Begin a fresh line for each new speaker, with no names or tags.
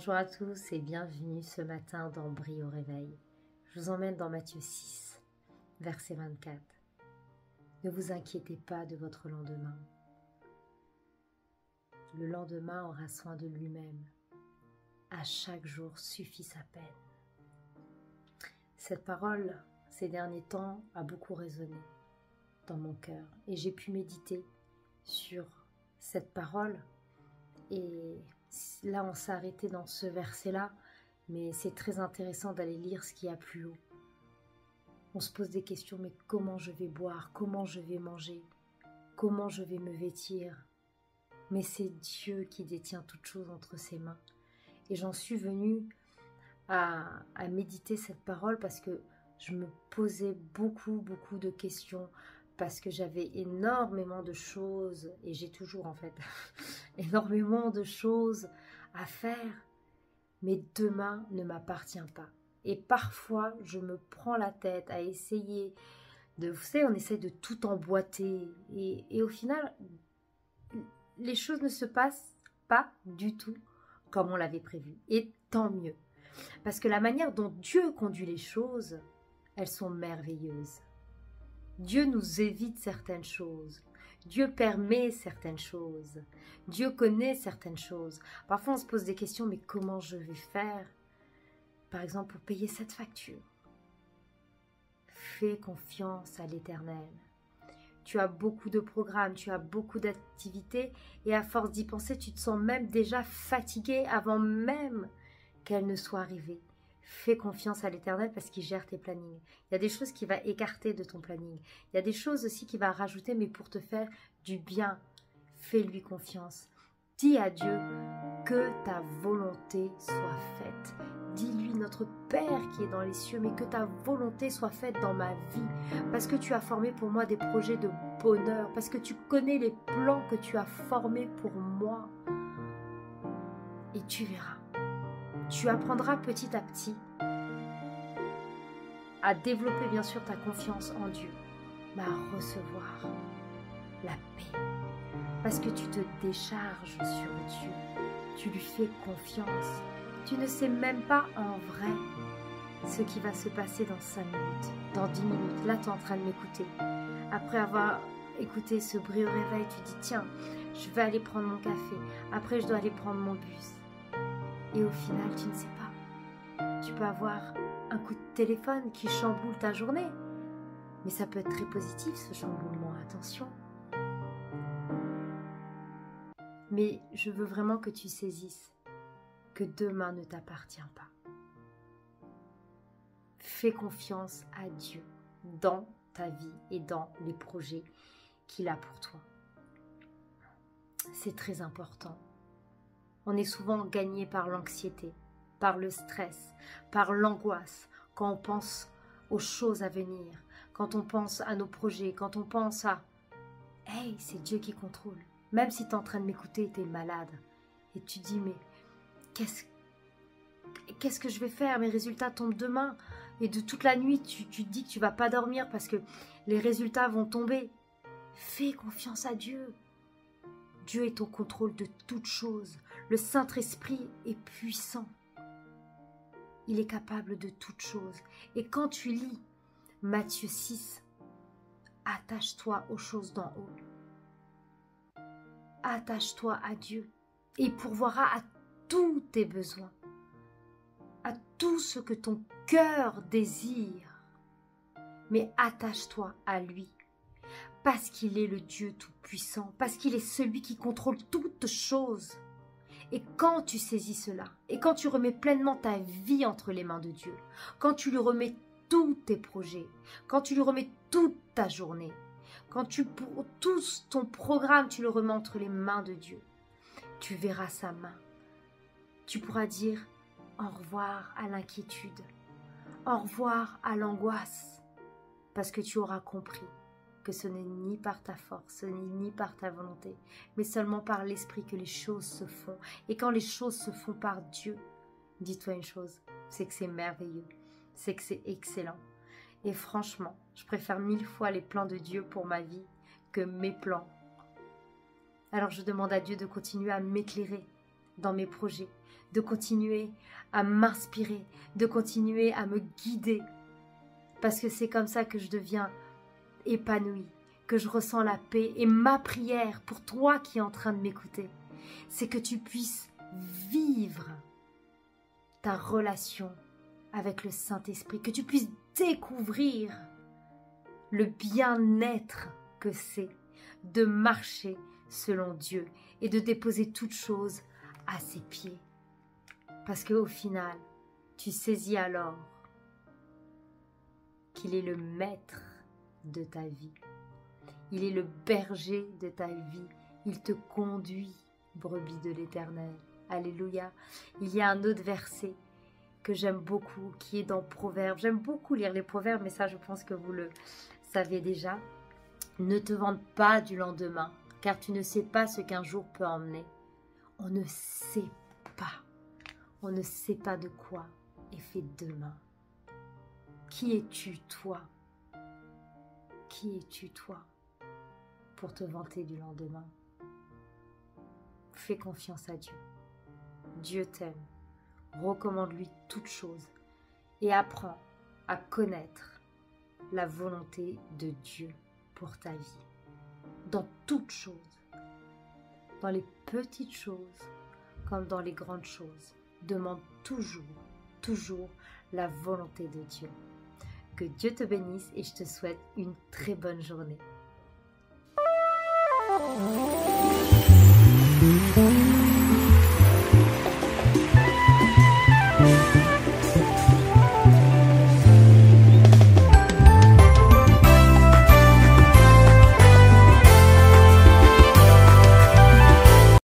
Bonjour à tous et bienvenue ce matin dans Brille au réveil. Je vous emmène dans Matthieu 6, verset 24. Ne vous inquiétez pas de votre lendemain. Le lendemain aura soin de lui-même. À chaque jour suffit sa peine. Cette parole, ces derniers temps, a beaucoup résonné dans mon cœur et j'ai pu méditer sur cette parole. Et là, on s'est arrêté dans ce verset-là, mais c'est très intéressant d'aller lire ce qu'il y a plus haut. On se pose des questions, mais comment je vais boire? Comment je vais manger? Comment je vais me vêtir? Mais c'est Dieu qui détient toutes choses entre ses mains. Et j'en suis venue à méditer cette parole parce que je me posais beaucoup de questions, parce que j'avais énormément de choses, et j'ai toujours en fait énormément de choses à faire, mais demain ne m'appartient pas. Et parfois, je me prends la tête à essayer de, vous savez, on essaie de tout emboîter, et au final, les choses ne se passent pas du tout comme on l'avait prévu. Et tant mieux, parce que la manière dont Dieu conduit les choses, elles sont merveilleuses. Dieu nous évite certaines choses. Dieu permet certaines choses. Dieu connaît certaines choses. Parfois, on se pose des questions, mais comment je vais faire, par exemple, pour payer cette facture? Fais confiance à l'Éternel. Tu as beaucoup de programmes, tu as beaucoup d'activités, et à force d'y penser, tu te sens même déjà fatigué avant même qu'elles ne soient arrivées. Fais confiance à l'Éternel parce qu'il gère tes plannings. Il y a des choses qu'il va écarter de ton planning. Il y a des choses aussi qu'il va rajouter, mais pour te faire du bien. Fais-lui confiance. Dis à Dieu que ta volonté soit faite. Dis-lui, notre Père qui est dans les cieux, mais que ta volonté soit faite dans ma vie. Parce que tu as formé pour moi des projets de bonheur. Parce que tu connais les plans que tu as formés pour moi. Et tu verras. Tu apprendras petit à petit à développer bien sûr ta confiance en Dieu, mais à recevoir la paix. Parce que tu te décharges sur Dieu, tu lui fais confiance. Tu ne sais même pas en vrai ce qui va se passer dans 5 minutes, dans 10 minutes. Là, tu es en train de m'écouter. Après avoir écouté ce bruit au réveil, tu dis tiens, je vais aller prendre mon café. Après, je dois aller prendre mon bus. Et au final, tu ne sais pas. Tu peux avoir un coup de téléphone qui chamboule ta journée. Mais ça peut être très positif, ce chamboulement. Attention. Mais je veux vraiment que tu saisisses que demain ne t'appartient pas. Fais confiance à Dieu dans ta vie et dans les projets qu'il a pour toi. C'est très important. On est souvent gagné par l'anxiété, par le stress, par l'angoisse, quand on pense aux choses à venir, quand on pense à nos projets, quand on pense à « Hey, c'est Dieu qui contrôle ». Même si tu es en train de m'écouter, tu es malade, et tu dis « Mais qu'est-ce que je vais faire? Mes résultats tombent demain. » Et de toute la nuit, tu te dis que tu ne vas pas dormir parce que les résultats vont tomber. Fais confiance à Dieu. Dieu est au contrôle de toutes choses. Le Saint-Esprit est puissant. Il est capable de toutes choses. Et quand tu lis Matthieu 6, attache-toi aux choses d'en haut. Attache-toi à Dieu. Et il pourvoira à tous tes besoins. À tout ce que ton cœur désire. Mais attache-toi à lui. Parce qu'il est le Dieu Tout-Puissant, parce qu'il est celui qui contrôle toutes choses. Et quand tu saisis cela, et quand tu remets pleinement ta vie entre les mains de Dieu, quand tu lui remets tous tes projets, quand tu lui remets toute ta journée, quand tout ton programme, tu le remets entre les mains de Dieu, tu verras sa main. Tu pourras dire au revoir à l'inquiétude, au revoir à l'angoisse, parce que tu auras compris que ce n'est ni par ta force, ce n'est ni par ta volonté, mais seulement par l'Esprit que les choses se font. Et quand les choses se font par Dieu, dis-toi une chose, c'est que c'est merveilleux, c'est que c'est excellent. Et franchement, je préfère 1000 fois les plans de Dieu pour ma vie que mes plans. Alors je demande à Dieu de continuer à m'éclairer, dans mes projets, de continuer à m'inspirer, de continuer à me guider. Parce que c'est comme ça que je deviens épanouie, que je ressens la paix. Et ma prière pour toi qui es en train de m'écouter, c'est que tu puisses vivre ta relation avec le Saint-Esprit, que tu puisses découvrir le bien-être que c'est de marcher selon Dieu et de déposer toutes choses à ses pieds. Parce qu'au final, tu saisis alors qu'il est le maître de ta vie. Il est le berger de ta vie. Il te conduit, brebis de l'Éternel. Alléluia. Il y a un autre verset que j'aime beaucoup, qui est dans Proverbes. J'aime beaucoup lire les Proverbes, mais ça, je pense que vous le savez déjà. Ne te vante pas du lendemain, car tu ne sais pas ce qu'un jour peut emmener. On ne sait pas. On ne sait pas de quoi est fait demain. Qui es-tu, toi? Qui es-tu, toi, pour te vanter du lendemain? Fais confiance à Dieu. Dieu t'aime. Recommande-lui toutes choses et apprends à connaître la volonté de Dieu pour ta vie. Dans toutes choses, dans les petites choses comme dans les grandes choses, demande toujours la volonté de Dieu. Que Dieu te bénisse et je te souhaite une très bonne journée.